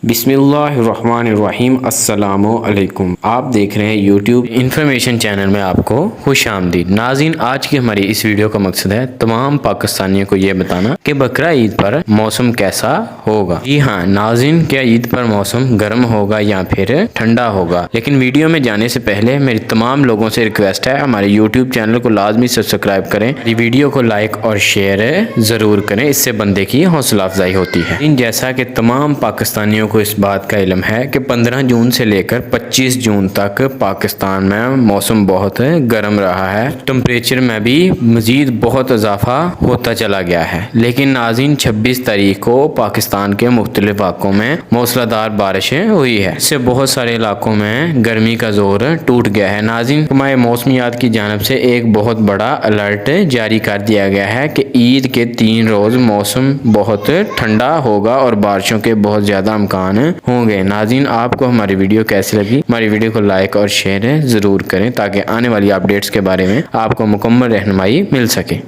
بسم اللہ الرحمن الرحیم۔ السلام علیکم، آپ دیکھ رہے ہیں یوٹیوب انفارمیشن چینل میں آپ کو خوش آمدید۔ ناظرین، آج کی ہماری اس ویڈیو کا مقصد ہے تمام پاکستانیوں کو یہ بتانا کہ بقرہ عید پر موسم کیسا ہوگا۔ جی ہاں ناظرین، کیا عید پر موسم گرم ہوگا یا پھر ٹھنڈا ہوگا؟ لیکن ویڈیو میں جانے سے پہلے میری تمام لوگوں سے ریکویسٹ ہے، ہمارے یوٹیوب چینل کو لازمی سبسکرائب کریں، ویڈیو کو لائک اور شیئر ضرور کریں، اس سے بندے کی حوصلہ افزائی ہوتی ہے۔ جیسا کہ تمام پاکستانیوں کو اس بات کا علم ہے کہ 15 جون سے لے کر 25 جون تک پاکستان میں موسم بہت گرم رہا ہے، ٹمپریچر میں بھی مزید بہت اضافہ ہوتا چلا گیا ہے۔ لیکن ناظرین، 26 تاریخ کو پاکستان کے مختلف علاقوں میں موسلا دھار بارشیں ہوئی ہے، اس سے بہت سارے علاقوں میں گرمی کا زور ٹوٹ گیا ہے۔ ناظرین، ہمارے موسمیات کی جانب سے ایک بہت بڑا الرٹ جاری کر دیا گیا ہے کہ عید کے 3 روز موسم بہت ٹھنڈا ہوگا اور بارشوں کے بہت زیادہ امکان ہوں گے۔ ناظرین، آپ کو ہماری ویڈیو کیسی لگی؟ ہماری ویڈیو کو لائک اور شیئر ضرور کریں تاکہ آنے والی اپڈیٹس کے بارے میں آپ کو مکمل رہنمائی مل سکے۔